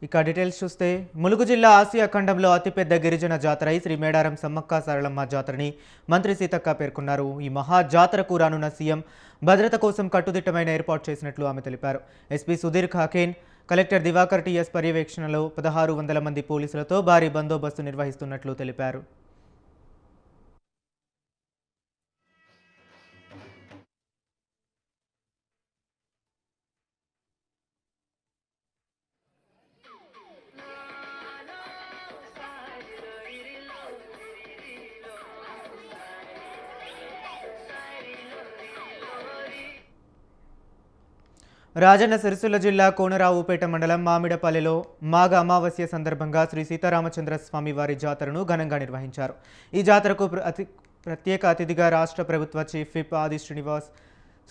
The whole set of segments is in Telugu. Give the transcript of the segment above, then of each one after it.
ఇక డీటెయిల్స్ చూస్తే ములుగు జిల్లా ఆసియా ఖండంలో అతిపెద్ద గిరిజన జాతర శ్రీ మేడారం సమ్మక్క సారలమ్మ జాతరని మంత్రి సీతక్క పేర్కొన్నారు. ఈ మహా జాతరకు రానున్న సీఎం భద్రత కోసం కట్టుదిట్టమైన ఏర్పాటు చేసినట్లు ఆమె తెలిపారు. SP Sudheer Khaken, collector Diwakar TS పర్యవేక్షణలో 1600 మంది పోలీసులతో భారీ బందోబస్తు నిర్వహిస్తున్నట్లు తెలిపారు. రాజన్న సిరిసిల్ల జిల్లా కోనరావుపేట మండలం మామిడపల్లెలో మాఘ అమావాస్య సందర్భంగా శ్రీ సీతారామచంద్ర స్వామి వారి జాతరను ఘనంగా నిర్వహించారు. ఈ జాతరకు ప్రత్యేక అతిథిగా రాష్ట్ర ప్రభుత్వ చీఫ్ విప్ ఆది శ్రీనివాస్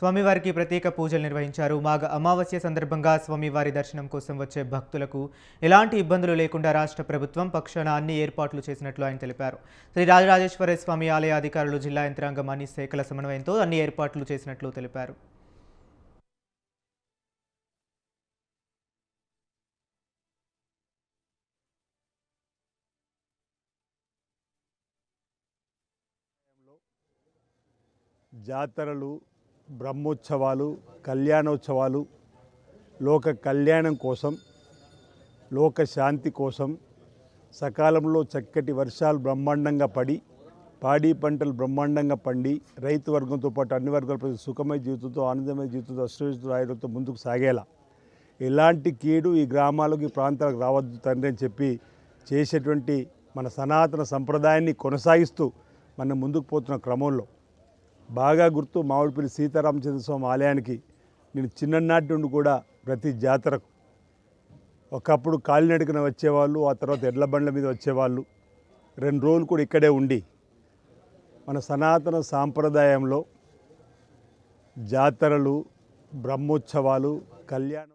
స్వామివారికి ప్రత్యేక పూజలు నిర్వహించారు. మాఘ అమావాస్య సందర్భంగా స్వామివారి దర్శనం కోసం వచ్చే భక్తులకు ఎలాంటి ఇబ్బందులు లేకుండా రాష్ట్ర ప్రభుత్వం పక్షాన అన్ని ఏర్పాట్లు చేసినట్లు ఆయన తెలిపారు. శ్రీ రాజరాజేశ్వర స్వామి ఆలయ అధికారులు, జిల్లా యంత్రాంగం అన్ని శాఖల సమన్వయంతో అన్ని ఏర్పాట్లు చేసినట్లు తెలిపారు. జాతరలు, బ్రహ్మోత్సవాలు, కళ్యాణోత్సవాలు లోక కళ్యాణం కోసం, లోక శాంతి కోసం, సకాలంలో చక్కటి వర్షాలు బ్రహ్మాండంగా పడి, పాడి పంటలు బ్రహ్మాండంగా పండి, రైతు వర్గంతో పాటు అన్ని వర్గాల ప్రజలు సుఖమయ జీవితంతో, ఆనందమయ జీవితంతో, అష్టవిస్తూ ఆయుర్తో ముందుకు సాగేలా ఎలాంటి కీడు ఈ గ్రామాలకు, ఈ ప్రాంతాలకు రావద్దు తండ్రి అని చెప్పి చేసేటువంటి మన సనాతన సంప్రదాయాన్ని కొనసాగిస్తూ మనం ముందుకు పోతున్న క్రమంలో బాగా గుర్తు మామిడిపల్లి సీతారామచంద్ర స్వామి ఆలయానికి నేను చిన్ననాటి నుండి కూడా ప్రతి జాతరకు ఒకప్పుడు కాలినడకన వచ్చేవాళ్ళు, ఆ తర్వాత ఎడ్ల బండ్ల మీద వచ్చేవాళ్ళు. 2 రోజులు కూడా ఇక్కడే ఉండి మన సనాతన సాంప్రదాయంలో జాతరలు, బ్రహ్మోత్సవాలు, కళ్యాణం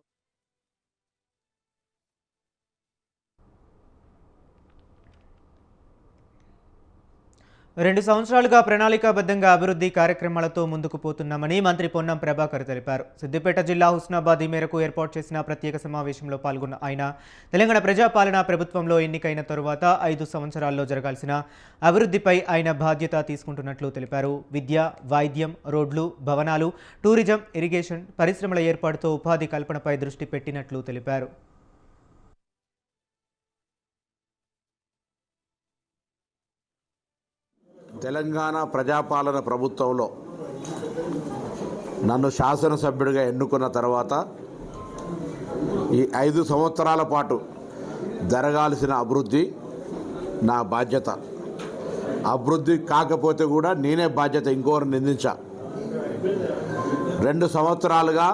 2 సంవత్సరాలుగా ప్రణాళికాబద్ధంగా అభివృద్ధి కార్యక్రమాలతో ముందుకు పోతున్నామని మంత్రి పొన్నం ప్రభాకర్ తెలిపారు. సిద్దిపేట జిల్లా హుస్నాబాద్ మేరకు ఏర్పాటు చేసిన ప్రత్యేక సమావేశంలో పాల్గొన్న ఆయన తెలంగాణ ప్రజాపాలనా ప్రభుత్వంలో ఎన్నికైన తరువాత 5 సంవత్సరాల్లో జరగాల్సిన అభివృద్ధిపై ఆయన బాధ్యత తీసుకుంటున్నట్లు తెలిపారు. విద్య, వైద్యం, రోడ్లు, భవనాలు, టూరిజం, ఇరిగేషన్, పరిశ్రమల ఏర్పాటుతో ఉపాధి కల్పనపై దృష్టి పెట్టినట్లు తెలిపారు. తెలంగాణ ప్రజాపాలన ప్రభుత్వంలో నన్ను శాసనసభ్యుడిగా ఎన్నుకున్న తర్వాత ఈ 5 సంవత్సరాల పాటు జరగాల్సిన అభివృద్ధి నా బాధ్యత. అభివృద్ధి కాకపోతే కూడా నేనే బాధ్యత ఇంకోరిని నిందించా. 2 సంవత్సరాలుగా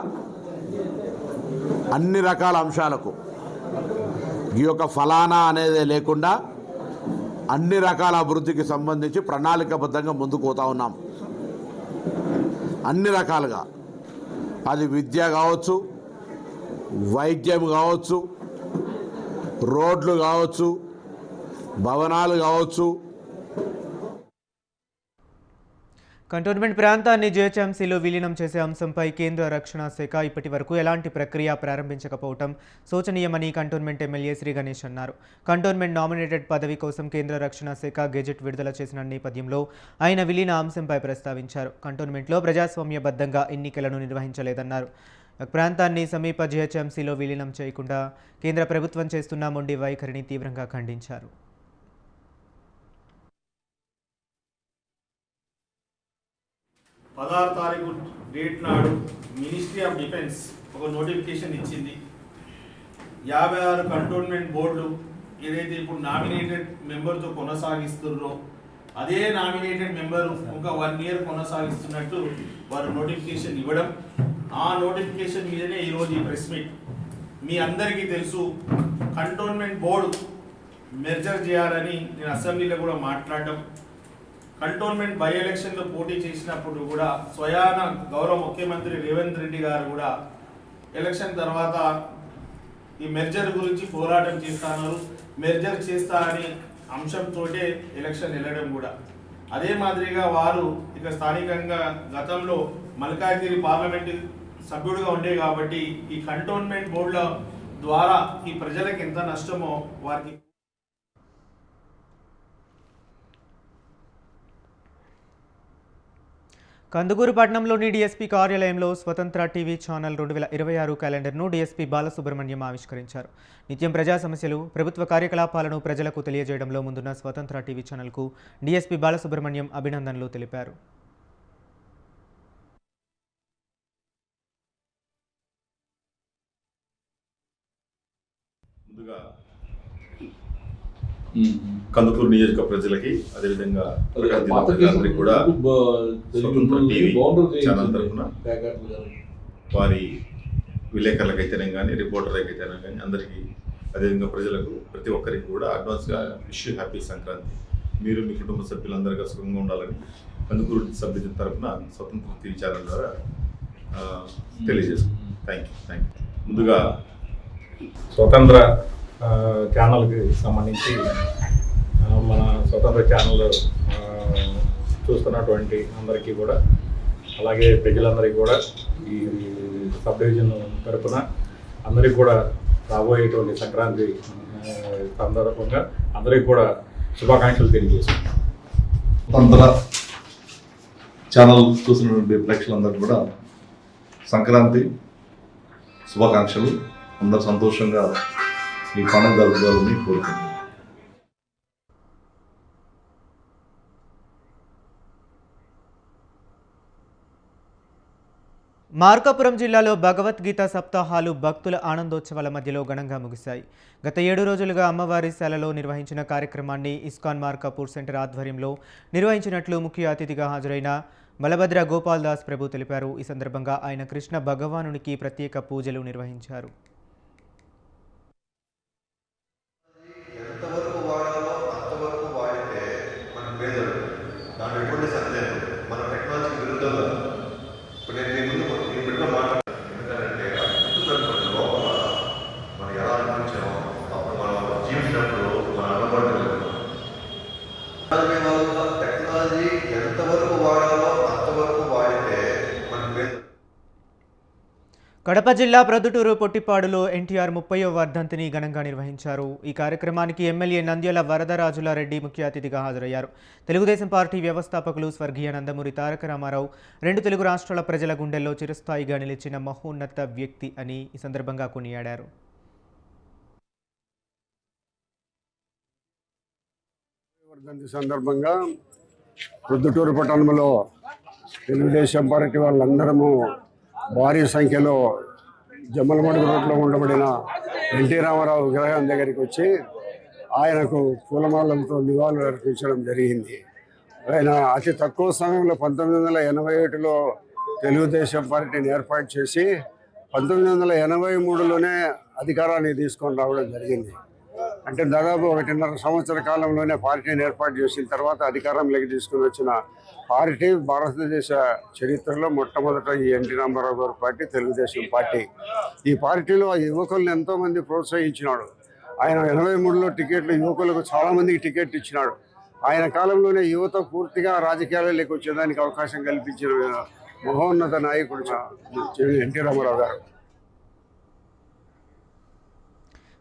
అన్ని రకాల అంశాలకు ఈ యొక్క ఫలానా అనేది లేకుండా అన్ని రకాల అభివృద్ధికి సంబంధించి ప్రణాళికాబద్ధంగా ముందుకు పోతా ఉన్నాం. అన్ని రకాలుగా అది విద్య కావచ్చు, వైద్యం కావచ్చు, రోడ్లు కావచ్చు, భవనాలు కావచ్చు. కంటోన్మెంట్ ప్రాంతాన్ని జీహెచ్ఎంసీలో విలీనం చేసే అంశంపై కేంద్ర రక్షణ శాఖ ఇప్పటి వరకు ఎలాంటి ప్రక్రియ ప్రారంభించకపోవడం శోచనీయమని కంటోన్మెంట్ ఎమ్మెల్యే శ్రీ గణేష్ అన్నారు. కంటోన్మెంట్ నామినేటెడ్ పదవి కోసం కేంద్ర రక్షణ శాఖ గెజెట్ విడుదల చేసిన నేపథ్యంలో ఆయన విలీన అంశంపై ప్రస్తావించారు. కంటోన్మెంట్లో ప్రజాస్వామ్యబద్ధంగా ఎన్నికలను నిర్వహించలేదన్నారు. ప్రాంతాన్ని సమీప జీహెచ్ఎంసీలో విలీనం చేయకుండా కేంద్ర ప్రభుత్వం చేస్తున్న మొండి వైఖరిని తీవ్రంగా ఖండించారు. 16 తారీఖు డేట్ నాడు మినిస్ట్రీ ఆఫ్ డిఫెన్స్ ఒక నోటిఫికేషన్ ఇచ్చింది. 56 కంటోన్మెంట్ బోర్డులు ఏదైతే ఇప్పుడు నామినేటెడ్ మెంబర్తో కొనసాగిస్తున్నారో అదే నామినేటెడ్ మెంబర్ ఒక 1 ఇయర్ కొనసాగిస్తున్నట్టు వారు నోటిఫికేషన్ ఇవ్వడం, ఆ నోటిఫికేషన్ మీదనే ఈరోజు ఈ ప్రెస్ మీట్. మీ అందరికీ తెలుసు, కంటోన్మెంట్ బోర్డు మెర్జర్ చేయాలని నేను అసెంబ్లీలో కూడా మాట్లాడడం, కంటోన్మెంట్ బై ఎలక్షన్లో పోటీ చేసినప్పుడు కూడా స్వయాన గౌరవ ముఖ్యమంత్రి రేవంత్ రెడ్డి గారు కూడా ఎలక్షన్ తర్వాత ఈ మెర్జర్ గురించి పోరాటం చేస్తున్నారు, మెర్జర్ చేస్తా అని అంశంతో ఎలక్షన్ వెళ్ళడం కూడా. అదే మాదిరిగా వారు ఇక స్థానికంగా గతంలో మల్కాజ్గిరి పార్లమెంటు సభ్యుడిగా ఉండే కాబట్టి ఈ కంటోన్మెంట్ బోర్డులో ద్వారా ఈ ప్రజలకు ఎంత నష్టమో వారికి కందుకూరు పట్టణంలోని డీఎస్పీ కార్యాలయంలో స్వతంత్ర టీవీ ఛానల్ 2026 క్యాలెండర్ను డీఎస్పీ బాలసుబ్రహ్మణ్యం ఆవిష్కరించారు. నిత్యం ప్రజా సమస్యలు, ప్రభుత్వ కార్యకలాపాలను ప్రజలకు తెలియజేయడంలో ముందున్న స్వతంత్ర టీవీ ఛానల్కు డీఎస్పీ బాలసుబ్రహ్మణ్యం అభినందనలు తెలిపారు. ముందుగా కందుకూరు నియోజక ప్రజలకి అదేవిధంగా ప్రజలందరికీ కూడా స్వతంత్ర టీవీ ఛానల్ తరఫున వారి విలేకరులకైతేనే కానీ రిపోర్టర్లకైతేనే కానీ అందరికీ అదేవిధంగా ప్రజలకు ప్రతి ఒక్కరికి కూడా అడ్వాన్స్గా విష్ హ్యాపీ సంక్రాంతి. మీరు మీ కుటుంబ సభ్యులందరికీ సుఖంగా ఉండాలని కందుకూరు సభ్యుల తరఫున స్వతంత్ర టీవీ ఛానల్ ద్వారా తెలియజేస్తున్నాను. Thank you. ముందుగా స్వతంత్ర ఛానల్కి సంబంధించి మన స్వతంత్ర ఛానల్ చూస్తున్నటువంటి అందరికీ కూడా అలాగే ప్రజలందరికీ కూడా ఈ సబ్ డివిజన్ తరఫున అందరికీ కూడా రాబోయేటువంటి సంక్రాంతి సందర్భంగా అందరికీ కూడా శుభాకాంక్షలు తెలియజేస్తున్నాం. స్వతంత్ర ఛానల్ చూసినటువంటి ప్రేక్షకులందరికీ కూడా సంక్రాంతి శుభాకాంక్షలు. అందరూ సంతోషంగా ఈ పండుగ జరుపుకోవాలని కోరుకుంటున్నాను. మార్కాపురం జిల్లాలో భగవద్గీత సప్తాహాలు భక్తుల ఆనందోత్సవాల మధ్యలో ఘనంగా ముగిశాయి. గత 7 రోజులుగా అమ్మవారి శాలలో నిర్వహించిన కార్యక్రమాన్ని ఇస్కాన్ మార్కాపూర్ సెంటర్ ఆధ్వర్యంలో నిర్వహించినట్లు ముఖ్య అతిథిగా హాజరైన బలభద్ర గోపాల్ దాస్ ప్రభు తెలిపారు. ఈ సందర్భంగా ఆయన కృష్ణ భగవానునికి ప్రత్యేక పూజలు నిర్వహించారు. కడప జిల్లా ప్రొద్దుటూరు పొట్టిపాడులో ఎన్టీఆర్ 30వ వర్ధంతిని ఘనంగా నిర్వహించారు. ఈ కార్యక్రమానికి ఎమ్మెల్యే నంద్యాల వరదరాజుల రెడ్డి ముఖ్య అతిథిగా హాజరయ్యారు. తెలుగుదేశం పార్టీ వ్యవస్థాపకులు స్వర్గీయ నందమూరి తారక రామారావు 2 తెలుగు రాష్ట్రాల ప్రజల గుండెల్లో చిరస్థాయిగా నిలిచిన మహోన్నత వ్యక్తి అని ఈ సందర్భంగా కొనియాడారు. వర్ధంతి సందర్భంగా ప్రొద్దుటూరు పట్టణంలో తెలుగుదేశం పార్టీ వాళ్ళందరము భారీ సంఖ్యలో జమ్మలమడుగు రోడ్లో ఉండబడిన ఎన్టీ రామారావు విగ్రహం దగ్గరికి వచ్చి ఆయనకు పూలమాలలతో నివాళులు అర్పించడం జరిగింది. ఆయన అతి తక్కువ సమయంలో 1981లో తెలుగుదేశం పార్టీని ఏర్పాటు చేసి 1983లోనే అధికారాన్ని తీసుకొని రావడం జరిగింది. అంటే దాదాపు 1.5 సంవత్సర కాలంలోనే పార్టీని ఏర్పాటు చేసిన తర్వాత అధికారంలోకి తీసుకుని వచ్చిన పార్టీ భారతదేశ చరిత్రలో మొట్టమొదట ఈ ఎన్టీ రామారావు గారి పార్టీ తెలుగుదేశం పార్టీ. ఈ పార్టీలో యువకులను ఎంతోమంది ప్రోత్సహించినాడు. ఆయన 83లో టికెట్లు యువకులకు చాలామందికి టికెట్ ఇచ్చినాడు. ఆయన కాలంలోనే యువత పూర్తిగా రాజకీయాలలోకి వచ్చేదానికి అవకాశం కల్పించిన మహోన్నత నాయకుడు ఎన్టీ రామారావు గారు.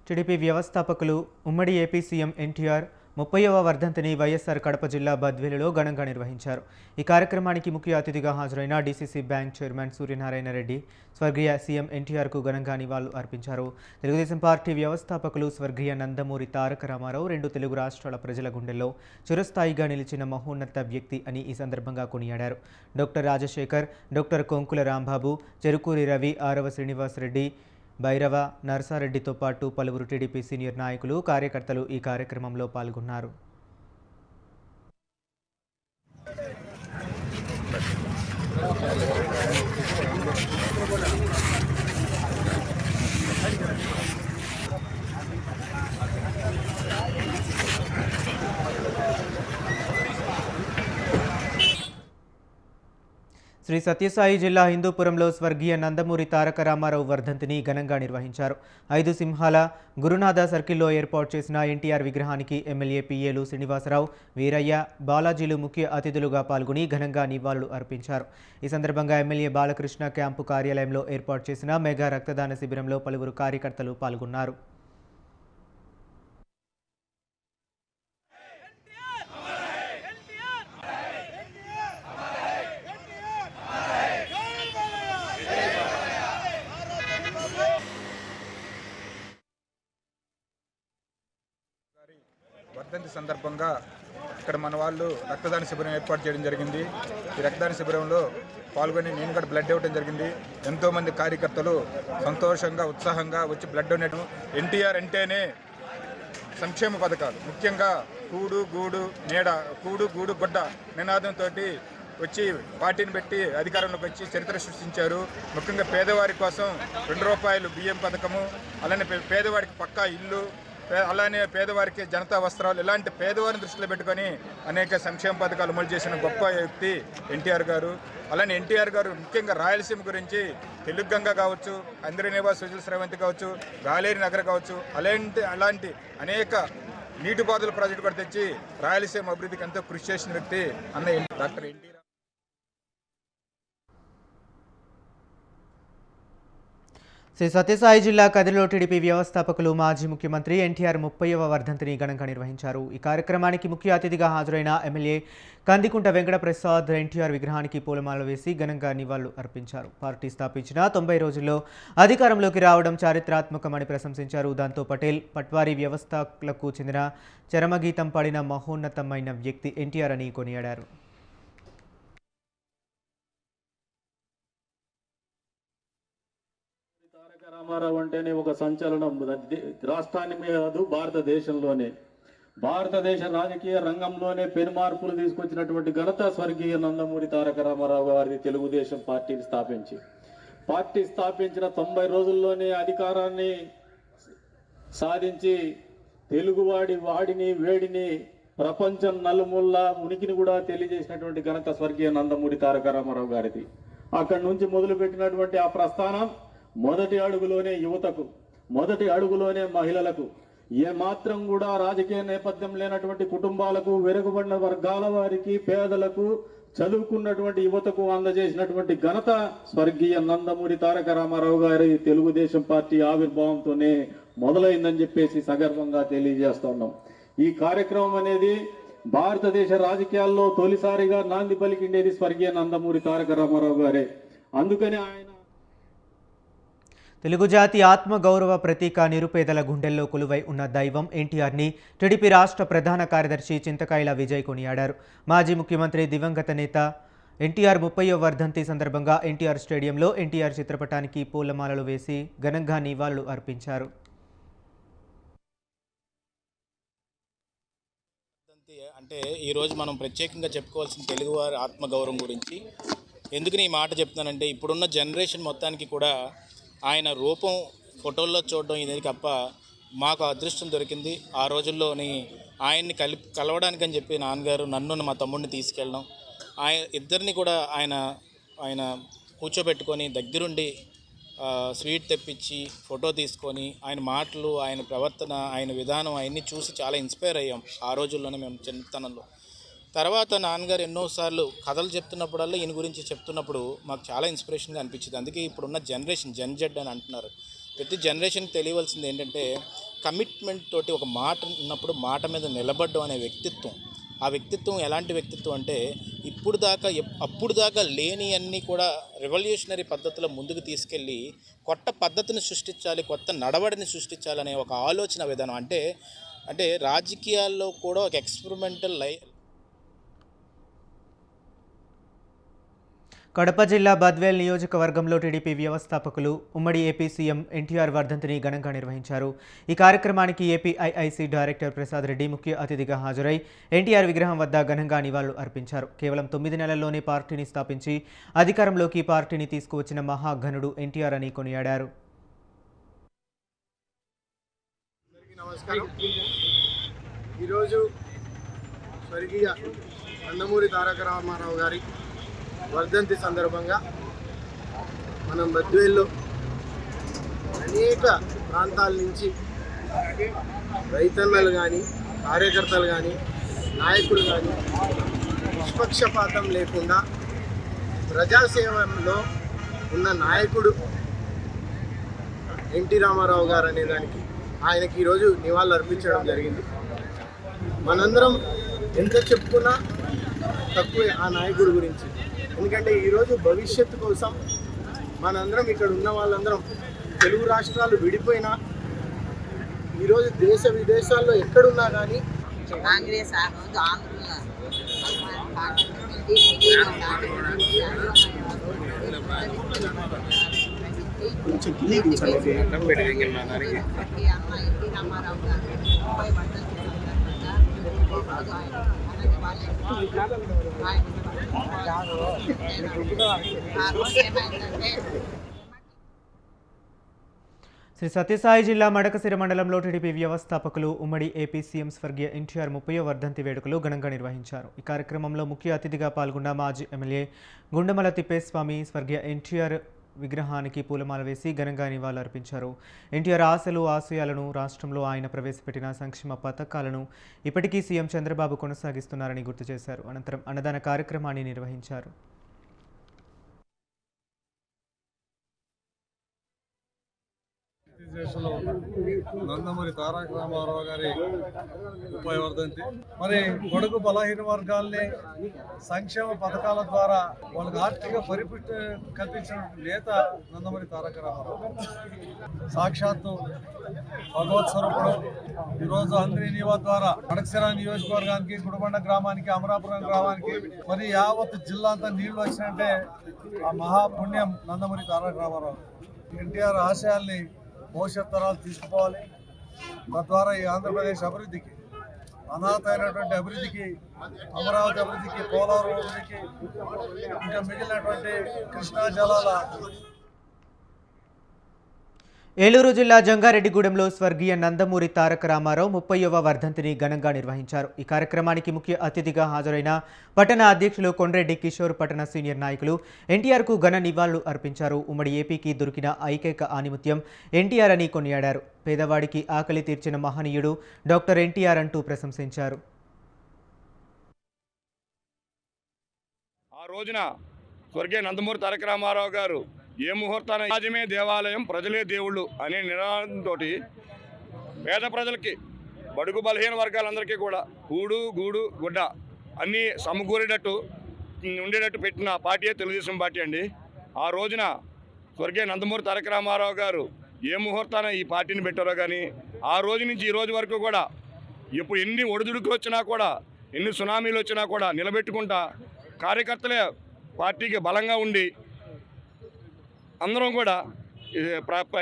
టీడీపీ వ్యవస్థాపకులు ఉమ్మడి ఏపీ సీఎం ఎన్టీఆర్ 30వ వర్ధంతిని వైఎస్ఆర్ కడప జిల్లా బద్వేలులో ఘనంగా నిర్వహించారు. ఈ కార్యక్రమానికి ముఖ్య అతిథిగా హాజరైన DCC bank chairman Suryanarayana Reddy స్వర్గీయ సీఎం ఎన్టీఆర్కు ఘనంగా నివాళులు అర్పించారు. తెలుగుదేశం పార్టీ వ్యవస్థాపకులు స్వర్గీయ నందమూరి తారక రామారావు 2 తెలుగు రాష్ట్రాల ప్రజల గుండెల్లో చిరస్థాయిగా నిలిచిన మహోన్నత వ్యక్తి అని ఈ సందర్భంగా కొనియాడారు. డాక్టర్ రాజశేఖర్, డాక్టర్ కొంకుల రాంబాబు, చెరుకూరి రవి, ఆరవ శ్రీనివాస్ రెడ్డి, భైరవ, నర్సారెడ్డితో పాటు పలువురు టీడీపీ సీనియర్ నాయకులు, కార్యకర్తలు ఈ కార్యక్రమంలో పాల్గొన్నారు. శ్రీ సత్యసాయి జిల్లా హిందూపురంలో స్వర్గీయ నందమూరి తారక రామారావు వర్ధంతిని ఘనంగా నిర్వహించారు. 5 సింహాల గురునాథ సర్కిల్లో ఏర్పాటు చేసిన ఎన్టీఆర్ విగ్రహానికి ఎమ్మెల్యే పిఏలు శ్రీనివాసరావు, వీరయ్య, బాలాజీలు ముఖ్య అతిథులుగా పాల్గొని ఘనంగా నివాళులు అర్పించారు. ఈ సందర్భంగా ఎమ్మెల్యే బాలకృష్ణ క్యాంపు కార్యాలయంలో ఏర్పాటు చేసిన మెగా రక్తదాన శిబిరంలో పలువురు కార్యకర్తలు పాల్గొన్నారు. వర్ధంతి సందర్భంగా ఇక్కడ మన వాళ్ళు రక్తదాన శిబిరం ఏర్పాటు చేయడం జరిగింది. ఈ రక్తదాన శిబిరంలో పాల్గొని నేను కూడా బ్లడ్ ఇవ్వడం జరిగింది. ఎంతోమంది కార్యకర్తలు సంతోషంగా ఉత్సాహంగా వచ్చి బ్లడ్ డొనేట్. ఎన్టీఆర్ అంటేనే సంక్షేమ పథకాలు, ముఖ్యంగా కూడు గూడు నీడ, కూడు గూడు గుడ్డ నినాదంతో వచ్చి పార్టీని పెట్టి అధికారంలోకి వచ్చి చరిత్ర సృష్టించారు. ముఖ్యంగా పేదవారి కోసం ₹2 బియ్యం పథకము, అలానే పేదవాడికి పక్కా ఇల్లు, అలానే పేదవారికి జనతా వస్త్రాలు, ఇలాంటి పేదవారిని దృష్టిలో పెట్టుకొని అనేక సంక్షేమ పథకాలు అమలు చేసిన గొప్ప వ్యక్తి ఎన్టీఆర్ గారు. అలానే ఎన్టీఆర్ గారు ముఖ్యంగా రాయలసీమ గురించి తెలుగు గంగ కావచ్చు, అంద్రనివాస్ సుజల స్రవంతి కావచ్చు, గాలేరి నగర్ కావచ్చు, అలాంటి అనేక నీటిపారుదల ప్రాజెక్టు కూడా తెచ్చి రాయలసీమ అభివృద్ధికి ఎంతో కృషి చేసిన వ్యక్తి డాక్టర్ ఎన్టీ. శ్రీ సత్యసాయి జిల్లా కదిరిలో టీడీపీ వ్యవస్థాపకులు మాజీ ముఖ్యమంత్రి ఎన్టీఆర్ 30వ వర్ధంతిని ఘనంగా నిర్వహించారు. ఈ కార్యక్రమానికి ముఖ్య అతిథిగా హాజరైన ఎమ్మెల్యే కందికుంట వెంకటప్రసాద్ ఎన్టీఆర్ విగ్రహానికి పూలమాల వేసి ఘనంగా నివాళులు అర్పించారు. పార్టీ స్థాపించిన 90 రోజుల్లో అధికారంలోకి రావడం చారిత్రాత్మకమని ప్రశంసించారు. దాంతో పటేల్, పట్వారీ వ్యవస్థలకు చెందిన చరమగీతం పాడిన మహోన్నతమైన వ్యక్తి ఎన్టీఆర్ అని కొనియాడారు. రామారావు అంటేనే ఒక సంచలనం రాష్ట్రాన్ని కాదు, భారతదేశ రాజకీయ రంగంలోనే పెనుమార్పులు తీసుకొచ్చినటువంటి ఘనత స్వర్గీయ నందమూరి తారక రామారావు గారి తెలుగుదేశం పార్టీని స్థాపించిన 90 రోజుల్లోనే అధికారాన్ని సాధించి తెలుగువాడి వాడిని వేడిని ప్రపంచం నలుమూల ఉనికిని కూడా తెలియజేసినటువంటి ఘనత స్వర్గీయ నందమూరి తారక రామారావు గారిది. అక్కడి నుంచి మొదలుపెట్టినటువంటి ఆ ప్రస్థానం మొదటి అడుగులోనే యువతకు, మొదటి అడుగులోనే మహిళలకు, ఏమాత్రం కూడా రాజకీయ నేపథ్యం లేనటువంటి కుటుంబాలకు, వెనుకబడిన వర్గాల వారికి, పేదలకు, చదువుకున్నటువంటి యువతకు అందజేసినటువంటి ఘనత స్వర్గీయ నందమూరి తారక రామారావు గారి తెలుగుదేశం పార్టీ ఆవిర్భావంతోనే మొదలైందని చెప్పేసి సగర్వంగా తెలియజేస్తున్నాం. ఈ కార్యక్రమం అనేది భారతదేశ రాజకీయాల్లో తొలిసారిగా నాంది పలికిండేది స్వర్గీయ నందమూరి తారక రామారావు గారే. అందుకని ఆయన తెలుగు జాతి ఆత్మగౌరవ ప్రతీక, నిరుపేదల గుండెల్లో కొలువై ఉన్న దైవం ఎన్టీఆర్ని టీడీపీ రాష్ట్ర ప్రధాన కార్యదర్శి చింతకాయల విజయ్ కొనియాడారు. మాజీ ముఖ్యమంత్రి దివంగత నేత ఎన్టీఆర్ 30వ వర్ధంతి సందర్భంగా ఎన్టీఆర్ స్టేడియంలో ఎన్టీఆర్ చిత్రపటానికి పూలమాలలు వేసి ఘనంగా నివాళులు అర్పించారు. అంటే ఈరోజు మనం ప్రత్యేకంగా చెప్పుకోవాల్సిన తెలుగువారి ఆత్మగౌరవం గురించి. ఎందుకు ఈ మాట చెప్తున్నానంటే, ఇప్పుడున్న జనరేషన్ మొత్తానికి కూడా ఆయన రూపం ఫోటోల్లో చూడడం ఇది తప్ప మాకు అదృష్టం దొరికింది. ఆ రోజుల్లోని ఆయన్ని కలవడానికని చెప్పి నాన్నగారు నన్ను మా తమ్ముడిని తీసుకెళ్ళడం, ఇద్దరిని కూడా ఆయన కూర్చోబెట్టుకొని దగ్గరుండి స్వీట్ తెప్పించి ఫోటో తీసుకొని ఆయన మాటలు, ఆయన ప్రవర్తన, ఆయన విధానం అవన్నీ చూసి చాలా ఇన్స్పైర్ అయ్యాం ఆ రోజుల్లోనే మేము చిన్నతనంలో. తర్వాత నాన్నగారు ఎన్నోసార్లు కథలు చెప్తున్నప్పుడల్లా ఈయన గురించి చెప్తున్నప్పుడు మాకు చాలా ఇన్స్పిరేషన్గా అనిపించింది. అందుకే ఇప్పుడున్న జనరేషన్ జెడ్ అని అంటున్నారు. ప్రతి జనరేషన్కి తెలియవలసింది ఏంటంటే, కమిట్మెంట్ తోటి ఒక మాట ఉన్నప్పుడు మాట మీద నిలబడ్డం అనే వ్యక్తిత్వం. ఆ వ్యక్తిత్వం ఎలాంటి వ్యక్తిత్వం అంటే, అప్పుడు దాకా లేని అన్నీ కూడా రెవల్యూషనరీ పద్ధతిలో ముందుకు తీసుకెళ్ళి కొత్త పద్ధతిని సృష్టించాలి, కొత్త నడవడిని సృష్టించాలనే ఒక ఆలోచన విధానం. అంటే రాజకీయాల్లో కూడా ఒక ఎక్స్పెరిమెంటల్ కడప జిల్లా బద్వేల్ నియోజకవర్గంలో టీడీపీ వ్యవస్థాపకులు ఉమ్మడి ఏపీ సీఎం ఎన్టీఆర్ వర్ధంతిని ఘనంగా నిర్వహించారు. ఈ కార్యక్రమానికి ఏపీఐఐసీ డైరెక్టర్ ప్రసాద్ రెడ్డి ముఖ్య అతిథిగా హాజరై ఎన్టీఆర్ విగ్రహం వద్ద ఘనంగా నివాళులు అర్పించారు. కేవలం 9 నెలల్లోనే పార్టీని స్థాపించి అధికారంలోకి పార్టీని తీసుకువచ్చిన మహాఘనుడు ఎన్టీఆర్ అని కొనియాడారు. ఈరోజు స్వర్గీయ నందమూరి తారక రామారావు గారి వర్ధంతి సందర్భంగా మనం బద్వేల్లో అనేక ప్రాంతాల నుంచి రైతన్నలు కానీ కార్యకర్తలు కానీ నాయకులు కానీ నిష్పక్షపాతం లేకుండా ప్రజాసేవలో ఉన్న నాయకుడు ఎన్టీ రామారావు గారు అనే దానికి ఆయనకి ఈరోజు నివాళులు అర్పించడం జరిగింది. మనందరం ఎంత చెప్పుకున్నా తక్కువే ఆ నాయకుడి గురించి. ఎందుకంటే ఈరోజు భవిష్యత్తు కోసం మనందరం ఇక్కడ ఉన్న వాళ్ళందరం తెలుగు రాష్ట్రాలు విడిపోయినా ఈరోజు దేశ విదేశాల్లో ఎక్కడున్నా కానీ కాంగ్రెస్ ఆ రోజు ఆంధ్రలో ఎన్టీ రామారావు గారు 30 వర్ధంతి ఆ రోజు ఏమైందంటే శ్రీ సత్యసాయి జిల్లా మడకశిర మండలంలో టీడీపీ వ్యవస్థాపకులు ఉమ్మడి ఏపీ సీఎం స్వర్గీయ ఎన్టీఆర్ 30వ వర్ధంతి వేడుకలు ఘనంగా నిర్వహించారు. ఈ కార్యక్రమంలో ముఖ్య అతిథిగా పాల్గొన్న మాజీ ఎమ్మెల్యే గుండమల తిప్పేస్వామి స్వర్గీయ ఎన్టీఆర్ విగ్రహానికి పూలమాల వేసి ఘనంగా నివాళులర్పించారు. ఎన్టీఆర్ ఆశలు ఆశయాలను, రాష్ట్రంలో ఆయన ప్రవేశపెట్టిన సంక్షేమ పథకాలను ఇప్పటికీ సీఎం చంద్రబాబు కొనసాగిస్తున్నారని గుర్తు చేశారు. అనంతరం అన్నదాన కార్యక్రమాన్ని నిర్వహించారు. దేశంలో నందమూరి తారక రామారావు గారి 30వ వర్ధంతి. మరి బడుగు బలహీన వర్గాల్ని సంక్షేమ పథకాల ద్వారా వాళ్ళకి ఆర్థిక పరిపుష్టి కల్పించిన నేత నందమూరి తారక రామారావు. సాక్షాత్తు భగవత్ స్వరూపుడు. ఈరోజు అంద్రి నీవా ద్వారా మడకశిర నియోజకవర్గానికి, గుడిబండ గ్రామానికి, అమరాపురం గ్రామానికి, మరి యావత్ జిల్లా అంతా నీళ్లు వచ్చినంటే ఆ మహాపుణ్యం నందమూరి తారక రామారావు. ఎన్టీఆర్ ఆశయాల్ని భవిష్యత్ తరాలు తీసుకుపోవాలి. తద్వారా ఈ ఆంధ్రప్రదేశ్ అభివృద్ధికి, అనాథ అయినటువంటి అభివృద్ధికి, అమరావతి అభివృద్ధికి, పోలవరం అభివృద్ధికి, ఇంకా మిగిలినటువంటి కృష్ణా జలాల. ఏలూరు జిల్లా జంగారెడ్డిగూడెంలో స్వర్గీయ నందమూరి తారక రామారావు 30వ వర్ధంతిని ఘనంగా నిర్వహించారు. ఈ కార్యక్రమానికి ముఖ్య అతిథిగా హాజరైన పట్టణ అధ్యక్షులు కొండ్రెడ్డి కిషోర్, పట్టణ సీనియర్ నాయకులు ఎన్టీఆర్కు ఘన నివాళులు అర్పించారు. ఉమ్మడి ఏపీకి దొరికిన ఐకైక ఆణిముత్యం ఎన్టీఆర్ అని కొనియాడారు. పేదవాడికి ఆకలి తీర్చిన మహనీయుడు డాక్టర్ ఎన్టీఆర్ అంటూ ప్రశంసించారు. ఆ రోజున స్వర్గీయ నందమూరి తారక రామారావు గారు ఏ ముహూర్తాన రాజమే దేవాలయం, ప్రజలే దేవుళ్ళు అనే నినాదంతో పేద ప్రజలకి, బడుగు బలహీన వర్గాలందరికీ కూడా కూడు, గూడు, గుడ్డ అన్నీ సమకూరేటట్టు ఉండేటట్టు పెట్టిన పార్టీయే తెలుగుదేశం పార్టీ అండి. ఆ రోజున స్వర్గీయ నందమూరి తారక రామారావు గారు ఏ ముహూర్తాన ఈ పార్టీని పెట్టారో కానీ ఆ రోజు నుంచి ఈ రోజు వరకు కూడా ఇప్పుడు ఎన్ని ఒడిదుడుకులు వచ్చినా కూడా, ఎన్ని సునామీలు వచ్చినా కూడా నిలబెట్టుకుంటా కార్యకర్తలే పార్టీకి బలంగా ఉండి అందరం కూడా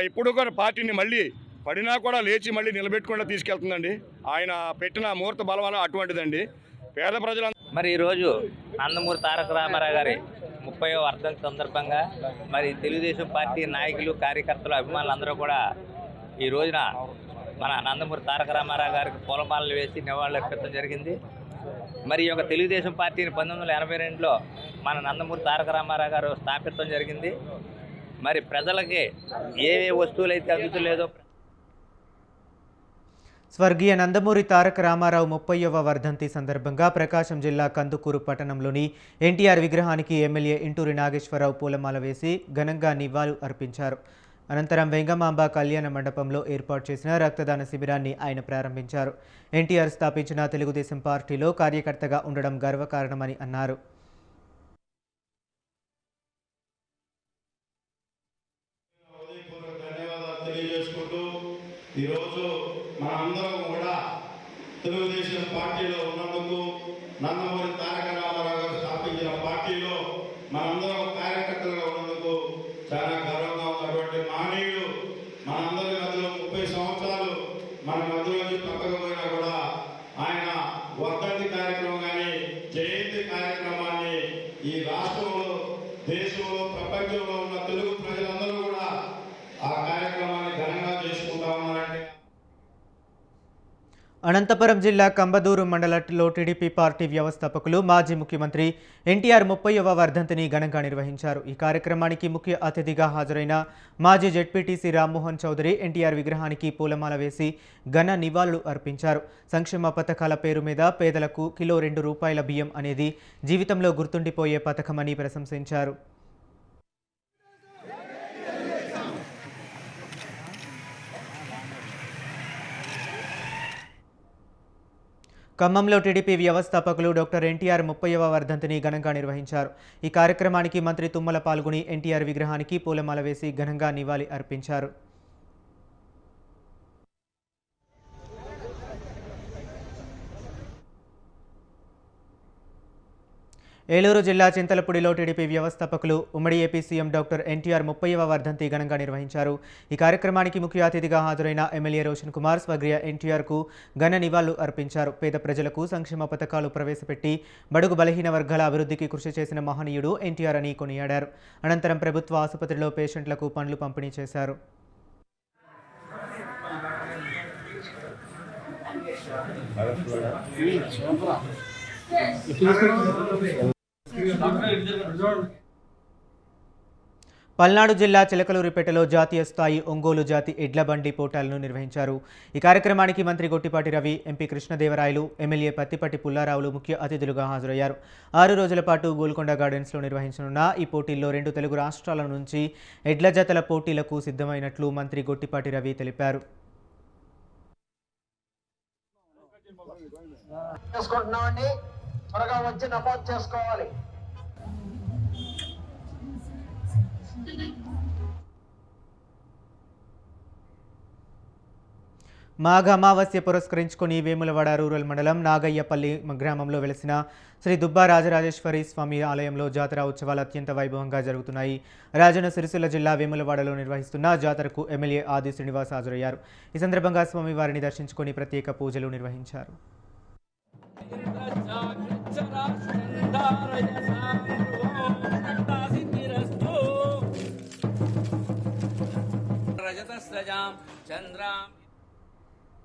ఇప్పుడు కూడా పార్టీని మళ్ళీ పడినా కూడా లేచి మళ్ళీ నిలబెట్టుకుండా తీసుకెళ్తుందండి. ఆయన పెట్టిన ముహూర్త బలవాన అటువంటిదండి. పేద ప్రజల మరి ఈరోజు నందమూరి తారక రామారావు గారి 30వ వర్ధంతి సందర్భంగా మరి తెలుగుదేశం పార్టీ నాయకులు, కార్యకర్తలు, అభిమానులు అందరూ కూడా ఈ రోజున మన నందమూరి తారక రామారావు గారికి పూలమాలలు వేసి నివాళులు అర్పించడం జరిగింది. మరి ఈ యొక్క తెలుగుదేశం పార్టీని 1982లో మన నందమూరి తారక రామారావు గారు స్థాపించడం జరిగింది. మరి ప్రజలకి ఏ వస్తువులు అయితే అందుతలేదో. స్వర్గీయ నందమూరి తారక రామారావు 30వ వర్ధంతి సందర్భంగా ప్రకాశం జిల్లా కందుకూరు పట్టణంలోని ఎన్టీఆర్ విగ్రహానికి ఎమ్మెల్యే ఇంటూరి నాగేశ్వరరావు పూలమాల వేసి ఘనంగా నివాళులు అర్పించారు. అనంతరం వెంగమాంబ కళ్యాణ మండపంలో ఏర్పాటు చేసిన రక్తదాన శిబిరాన్ని ఆయన ప్రారంభించారు. ఎన్టీఆర్ స్థాపించిన తెలుగుదేశం పార్టీలో కార్యకర్తగా ఉండడం గర్వకారణమని అన్నారు. ఈరోజు మనందరం కూడా తెలుగుదేశం పార్టీలో ఉన్నందుకు, నందమూరి తారక రామారావు గారు స్థాపించిన పార్టీలో మనందరం కార్యకర్తలుగా ఉన్నందుకు చాలా గర్వంగా ఉన్నటువంటి మహనీయుడు మనందరి మధ్యలో 30 సంవత్సరాలు మన మధ్యలో నుంచి పక్కకు పోయినా కూడా ఆయన వర్ధంతి కార్యక్రమం కానీ, జయంతి కార్యక్రమాన్ని ఈ రాష్ట్రంలో, దేశంలో, ప్రపంచంలో ఉన్న తెలుగు ప్రజలందరూ కూడా ఆ కార్యక్రమాన్ని ఘనంగా చేసుకుంటా ఉన్నారండి. అనంతపురం జిల్లా కంబదూరు మండలంలో టీడీపీ పార్టీ వ్యవస్థాపకులు మాజీ ముఖ్యమంత్రి ఎన్టీఆర్ 30వ వర్ధంతిని ఘనంగా నిర్వహించారు. ఈ కార్యక్రమానికి ముఖ్య అతిథిగా హాజరైన మాజీ జెడ్పీటీసీ రామ్మోహన్ చౌదరి ఎన్టీఆర్ విగ్రహానికి పూలమాల వేసి ఘన నివాళులు అర్పించారు. సంక్షేమ పథకాల పేరు మీద పేదలకు కిలో ₹2 బియ్యం అనేది జీవితంలో గుర్తుండిపోయే పథకమని ప్రశంసించారు. ఖమ్మంలో టీడీపీ వ్యవస్థాపకులు డాక్టర్ ఎన్టీఆర్ 30వ వర్ధంతిని ఘనంగా నిర్వహించారు. ఈ కార్యక్రమానికి మంత్రి తుమ్మల పాల్గొని ఎన్టీఆర్ విగ్రహానికి పూలమాల వేసి ఘనంగా నివాళి అర్పించారు. ఏలూరు జిల్లా చింతలపూడిలో టీడీపీ వ్యవస్థాపకులు ఉమ్మడి ఏపీ సీఎం డాక్టర్ ఎన్టీఆర్ 30వ వర్ధంతి ఘనంగా నిర్వహించారు. ఈ కార్యక్రమానికి ముఖ్య అతిథిగా హాజరైన ఎమ్మెల్యే రోషన్ కుమార్ స్వర్గీయ ఎన్టీఆర్కు ఘన నివాళులు అర్పించారు. పేద ప్రజలకు సంక్షేమ పథకాలు ప్రవేశపెట్టి బడుగు బలహీన వర్గాల అభివృద్ధికి కృషి చేసిన మహనీయుడు ఎన్టీఆర్ అని కొనియాడారు. అనంతరం ప్రభుత్వ ఆసుపత్రిలో పేషెంట్లకు పండ్లు పంపిణీ చేశారు. పల్నాడు జిల్లా చిలకలూరిపేటలో జాతీయ స్థాయి ఒంగోలు జాతి ఎడ్ల బండి పోటాలను నిర్వహించారు. ఈ కార్యక్రమానికి మంత్రి గొట్టిపాటి రవి, ఎంపీ కృష్ణదేవరాయలు, ఎమ్మెల్యే పత్తిపట్టి పుల్లారావులు ముఖ్య అతిథులుగా హాజరయ్యారు. 6 రోజుల పాటు గోల్కొండ గార్డెన్స్లో నిర్వహించనున్న ఈ పోటీల్లో 2 తెలుగు రాష్ట్రాల నుంచి ఎడ్ల జతల పోటీలకు సిద్ధమైనట్లు మంత్రి గొట్టిపాటి రవి తెలిపారు. త్వరగా వచ్చి నమోదు చేసుకోవాలి. మాఘ అమావాస్య పురస్కరించుకుని వేములవాడ రూరల్ మండలం నాగయ్యపల్లి గ్రామంలో వెలిసిన శ్రీ దుబ్బా రాజరాజేశ్వరి స్వామి ఆలయంలో జాతర ఉత్సవాలు అత్యంత వైభవంగా జరుగుతున్నాయి. రాజన్న సిరిసిల్ల జిల్లా వేములవాడలో నిర్వహిస్తున్న జాతరకు ఎమ్మెల్యే ఆది శ్రీనివాస్ హాజరయ్యారు. ఈ సందర్భంగా స్వామివారిని దర్శించుకుని ప్రత్యేక పూజలు నిర్వహించారు. రజతస్రజాం చంద్రాం